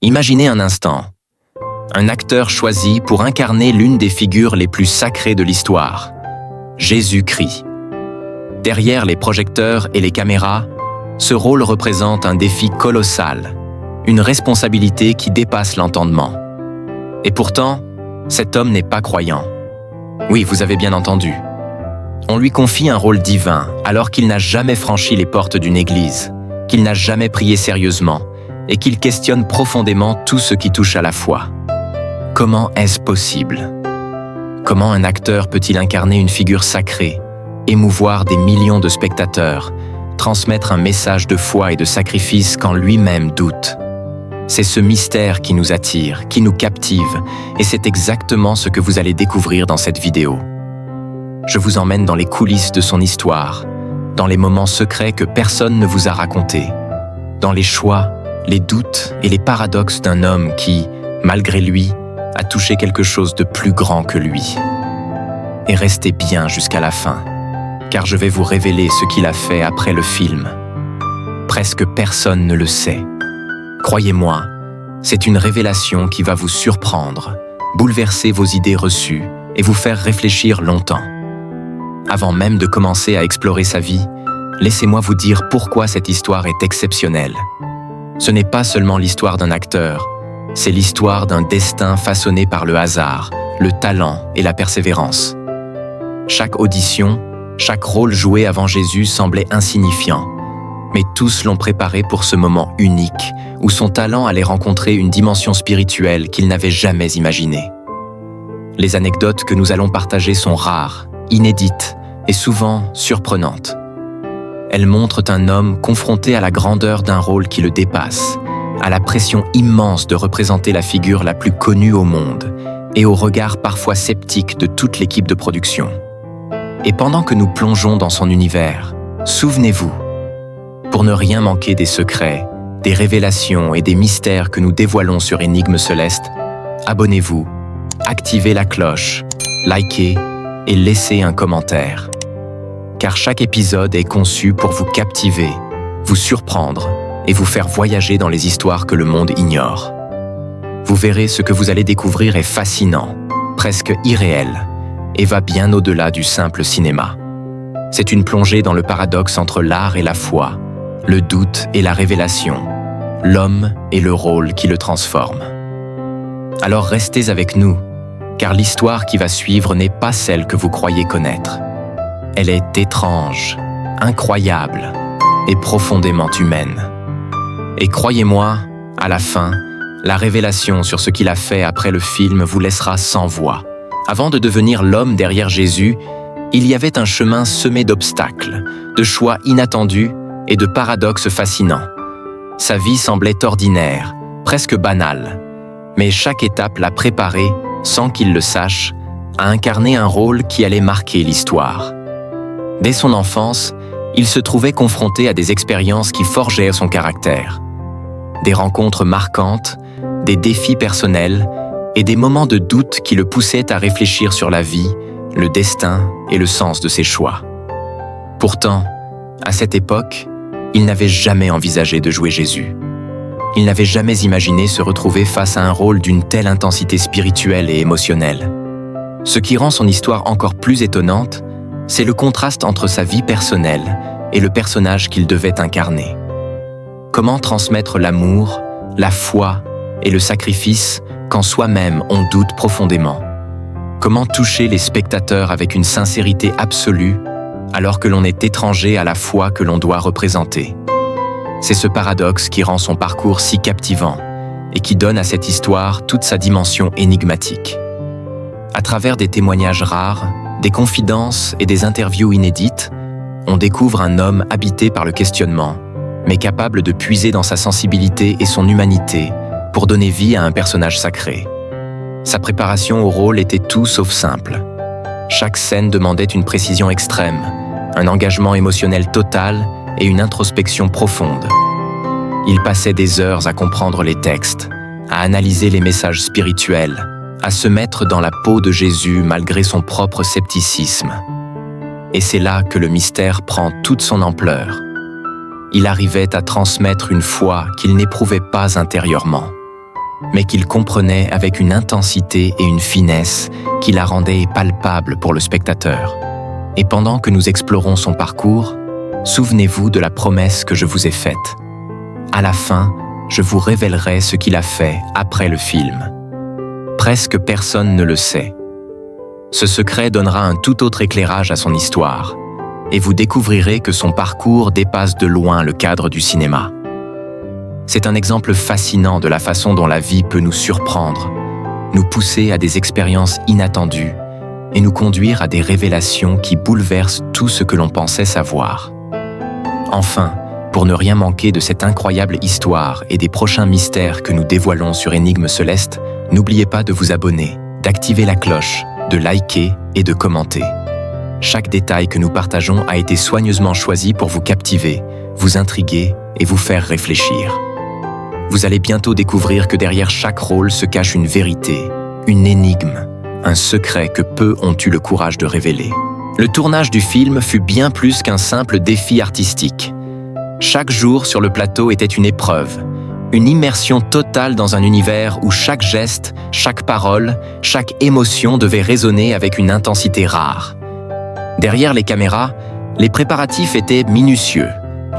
Imaginez un instant. Un acteur choisi pour incarner l'une des figures les plus sacrées de l'histoire, Jésus-Christ. Derrière les projecteurs et les caméras, ce rôle représente un défi colossal, une responsabilité qui dépasse l'entendement. Et pourtant, cet homme n'est pas croyant. Oui, vous avez bien entendu. On lui confie un rôle divin alors qu'il n'a jamais franchi les portes d'une église, qu'il n'a jamais prié sérieusement et qu'il questionne profondément tout ce qui touche à la foi. Comment est-ce possible? Comment un acteur peut-il incarner une figure sacrée, émouvoir des millions de spectateurs, transmettre un message de foi et de sacrifice quand lui-même doute? C'est ce mystère qui nous attire, qui nous captive, et c'est exactement ce que vous allez découvrir dans cette vidéo. Je vous emmène dans les coulisses de son histoire, dans les moments secrets que personne ne vous a racontés, dans les choix, les doutes et les paradoxes d'un homme qui, malgré lui, a touché quelque chose de plus grand que lui. Et restez bien jusqu'à la fin, car je vais vous révéler ce qu'il a fait après le film. Presque personne ne le sait. Croyez-moi, c'est une révélation qui va vous surprendre, bouleverser vos idées reçues et vous faire réfléchir longtemps. Avant même de commencer à explorer sa vie, laissez-moi vous dire pourquoi cette histoire est exceptionnelle. Ce n'est pas seulement l'histoire d'un acteur, c'est l'histoire d'un destin façonné par le hasard, le talent et la persévérance. Chaque audition, chaque rôle joué avant Jésus semblait insignifiant, mais tous l'ont préparé pour ce moment unique où son talent allait rencontrer une dimension spirituelle qu'il n'avait jamais imaginée. Les anecdotes que nous allons partager sont rares, inédites et souvent surprenantes. Elles montrent un homme confronté à la grandeur d'un rôle qui le dépasse, à la pression immense de représenter la figure la plus connue au monde et au regard parfois sceptique de toute l'équipe de production. Et pendant que nous plongeons dans son univers, souvenez-vous, pour ne rien manquer des secrets, des révélations et des mystères que nous dévoilons sur Énigmes Célestes, abonnez-vous, activez la cloche, likez et laissez un commentaire. Car chaque épisode est conçu pour vous captiver, vous surprendre et vous faire voyager dans les histoires que le monde ignore. Vous verrez, ce que vous allez découvrir est fascinant, presque irréel, et va bien au-delà du simple cinéma. C'est une plongée dans le paradoxe entre l'art et la foi, le doute et la révélation, l'homme et le rôle qui le transforme. Alors restez avec nous, car l'histoire qui va suivre n'est pas celle que vous croyez connaître. Elle est étrange, incroyable et profondément humaine. Et croyez-moi, à la fin, la révélation sur ce qu'il a fait après le film vous laissera sans voix. Avant de devenir l'homme derrière Jésus, il y avait un chemin semé d'obstacles, de choix inattendus et de paradoxes fascinants. Sa vie semblait ordinaire, presque banale, mais chaque étape l'a préparé, sans qu'il le sache, à incarner un rôle qui allait marquer l'histoire. Dès son enfance, il se trouvait confronté à des expériences qui forgeaient son caractère. Des rencontres marquantes, des défis personnels et des moments de doute qui le poussaient à réfléchir sur la vie, le destin et le sens de ses choix. Pourtant, à cette époque, il n'avait jamais envisagé de jouer Jésus. Il n'avait jamais imaginé se retrouver face à un rôle d'une telle intensité spirituelle et émotionnelle. Ce qui rend son histoire encore plus étonnante, c'est le contraste entre sa vie personnelle et le personnage qu'il devait incarner. Comment transmettre l'amour, la foi et le sacrifice quand soi-même on doute profondément? Comment toucher les spectateurs avec une sincérité absolue alors que l'on est étranger à la foi que l'on doit représenter? C'est ce paradoxe qui rend son parcours si captivant et qui donne à cette histoire toute sa dimension énigmatique. À travers des témoignages rares, des confidences et des interviews inédites, on découvre un homme habité par le questionnement, mais capable de puiser dans sa sensibilité et son humanité pour donner vie à un personnage sacré. Sa préparation au rôle était tout sauf simple. Chaque scène demandait une précision extrême, un engagement émotionnel total et une introspection profonde. Il passait des heures à comprendre les textes, à analyser les messages spirituels, à se mettre dans la peau de Jésus malgré son propre scepticisme. Et c'est là que le mystère prend toute son ampleur. Il arrivait à transmettre une foi qu'il n'éprouvait pas intérieurement, mais qu'il comprenait avec une intensité et une finesse qui la rendaient palpable pour le spectateur. Et pendant que nous explorons son parcours, souvenez-vous de la promesse que je vous ai faite. À la fin, je vous révélerai ce qu'il a fait après le film. Presque personne ne le sait. Ce secret donnera un tout autre éclairage à son histoire, et vous découvrirez que son parcours dépasse de loin le cadre du cinéma. C'est un exemple fascinant de la façon dont la vie peut nous surprendre, nous pousser à des expériences inattendues et nous conduire à des révélations qui bouleversent tout ce que l'on pensait savoir. Enfin, pour ne rien manquer de cette incroyable histoire et des prochains mystères que nous dévoilons sur Énigmes Célestes, n'oubliez pas de vous abonner, d'activer la cloche, de liker et de commenter. Chaque détail que nous partageons a été soigneusement choisi pour vous captiver, vous intriguer et vous faire réfléchir. Vous allez bientôt découvrir que derrière chaque rôle se cache une vérité, une énigme, un secret que peu ont eu le courage de révéler. Le tournage du film fut bien plus qu'un simple défi artistique. Chaque jour sur le plateau était une épreuve, une immersion totale dans un univers où chaque geste, chaque parole, chaque émotion devait résonner avec une intensité rare. Derrière les caméras, les préparatifs étaient minutieux,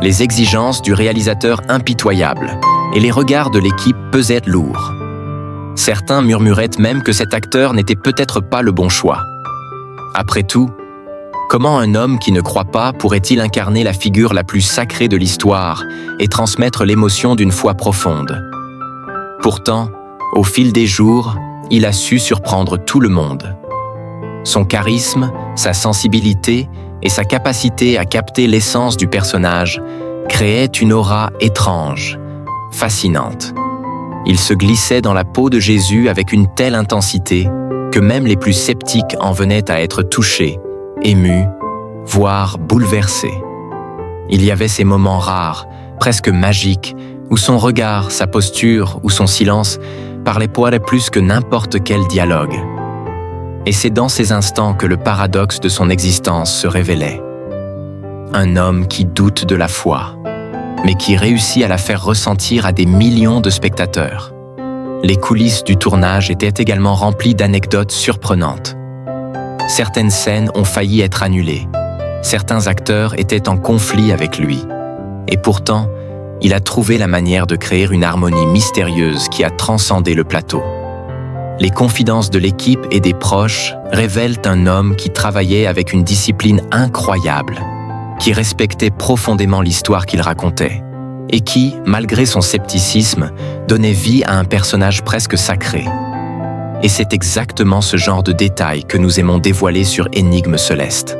les exigences du réalisateur impitoyables, et les regards de l'équipe pesaient lourds. Certains murmuraient même que cet acteur n'était peut-être pas le bon choix. Après tout, comment un homme qui ne croit pas pourrait-il incarner la figure la plus sacrée de l'histoire et transmettre l'émotion d'une foi profonde? Pourtant, au fil des jours, il a su surprendre tout le monde. Son charisme, sa sensibilité et sa capacité à capter l'essence du personnage créaient une aura étrange, fascinante. Il se glissait dans la peau de Jésus avec une telle intensité que même les plus sceptiques en venaient à être touchés, émus, voire bouleversés. Il y avait ces moments rares, presque magiques, où son regard, sa posture ou son silence parlaient plus que n'importe quel dialogue. Et c'est dans ces instants que le paradoxe de son existence se révélait. Un homme qui doute de la foi, mais qui réussit à la faire ressentir à des millions de spectateurs. Les coulisses du tournage étaient également remplies d'anecdotes surprenantes. Certaines scènes ont failli être annulées. Certains acteurs étaient en conflit avec lui. Et pourtant, il a trouvé la manière de créer une harmonie mystérieuse qui a transcendé le plateau. Les confidences de l'équipe et des proches révèlent un homme qui travaillait avec une discipline incroyable, qui respectait profondément l'histoire qu'il racontait, et qui, malgré son scepticisme, donnait vie à un personnage presque sacré. Et c'est exactement ce genre de détails que nous aimons dévoiler sur Énigmes Célestes.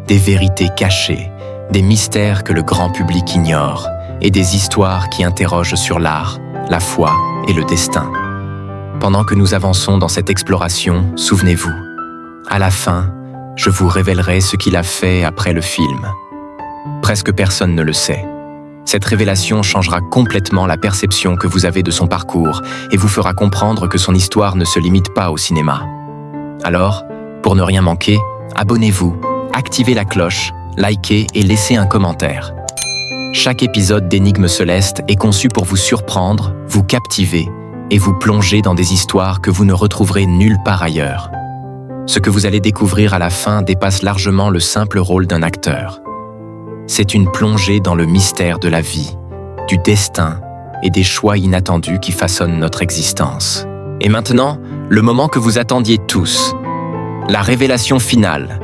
Des vérités cachées, des mystères que le grand public ignore, et des histoires qui interrogent sur l'art, la foi et le destin. Pendant que nous avançons dans cette exploration, souvenez-vous, à la fin, je vous révélerai ce qu'il a fait après le film. Presque personne ne le sait. Cette révélation changera complètement la perception que vous avez de son parcours et vous fera comprendre que son histoire ne se limite pas au cinéma. Alors, pour ne rien manquer, abonnez-vous, activez la cloche, likez et laissez un commentaire. Chaque épisode d'Énigmes Célestes est conçu pour vous surprendre, vous captiver et vous plonger dans des histoires que vous ne retrouverez nulle part ailleurs. Ce que vous allez découvrir à la fin dépasse largement le simple rôle d'un acteur. C'est une plongée dans le mystère de la vie, du destin et des choix inattendus qui façonnent notre existence. Et maintenant, le moment que vous attendiez tous, la révélation finale,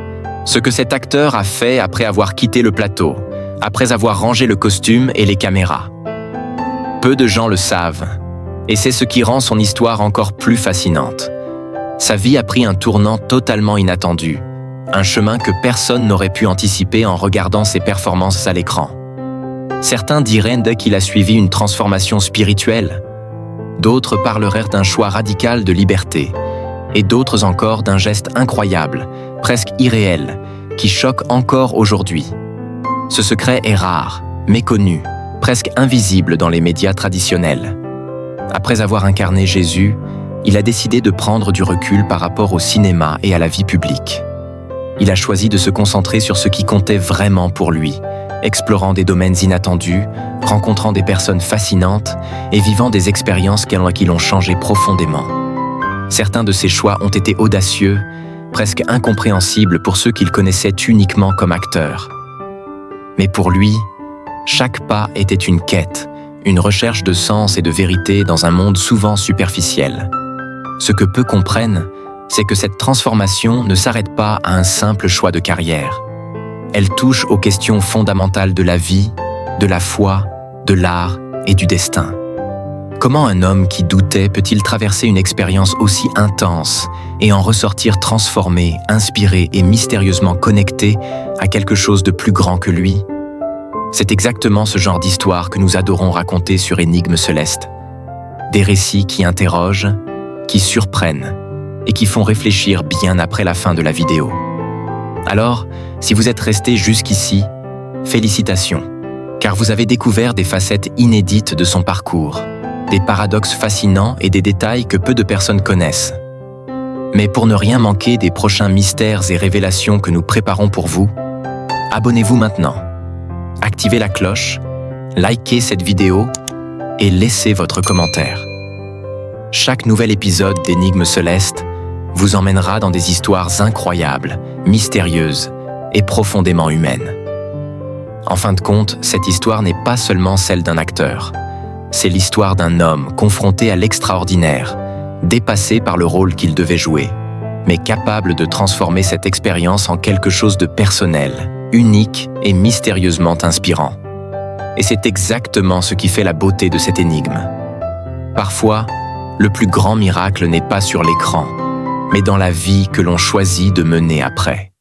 ce que cet acteur a fait après avoir quitté le plateau, après avoir rangé le costume et les caméras. Peu de gens le savent, et c'est ce qui rend son histoire encore plus fascinante. Sa vie a pris un tournant totalement inattendu, un chemin que personne n'aurait pu anticiper en regardant ses performances à l'écran. Certains diraient qu'il a suivi une transformation spirituelle, d'autres parleraient d'un choix radical de liberté, et d'autres encore d'un geste incroyable, presque irréel, qui choque encore aujourd'hui. Ce secret est rare, méconnu, presque invisible dans les médias traditionnels. Après avoir incarné Jésus, il a décidé de prendre du recul par rapport au cinéma et à la vie publique. Il a choisi de se concentrer sur ce qui comptait vraiment pour lui, explorant des domaines inattendus, rencontrant des personnes fascinantes et vivant des expériences qui l'ont changé profondément. Certains de ses choix ont été audacieux, presque incompréhensibles pour ceux qu'il connaissait uniquement comme acteur. Mais pour lui, chaque pas était une quête, une recherche de sens et de vérité dans un monde souvent superficiel. Ce que peu comprennent, c'est que cette transformation ne s'arrête pas à un simple choix de carrière. Elle touche aux questions fondamentales de la vie, de la foi, de l'art et du destin. Comment un homme qui doutait peut-il traverser une expérience aussi intense et en ressortir transformé, inspiré et mystérieusement connecté à quelque chose de plus grand que lui ? C'est exactement ce genre d'histoire que nous adorons raconter sur Énigmes célestes. Des récits qui interrogent, qui surprennent et qui font réfléchir bien après la fin de la vidéo. Alors, si vous êtes resté jusqu'ici, félicitations, car vous avez découvert des facettes inédites de son parcours, des paradoxes fascinants et des détails que peu de personnes connaissent. Mais pour ne rien manquer des prochains mystères et révélations que nous préparons pour vous, abonnez-vous maintenant. Activez la cloche, likez cette vidéo et laissez votre commentaire. Chaque nouvel épisode d'Énigmes célestes vous emmènera dans des histoires incroyables, mystérieuses et profondément humaines. En fin de compte, cette histoire n'est pas seulement celle d'un acteur. C'est l'histoire d'un homme confronté à l'extraordinaire, dépassé par le rôle qu'il devait jouer, mais capable de transformer cette expérience en quelque chose de personnel, unique et mystérieusement inspirant. Et c'est exactement ce qui fait la beauté de cette énigme. Parfois, le plus grand miracle n'est pas sur l'écran, mais dans la vie que l'on choisit de mener après.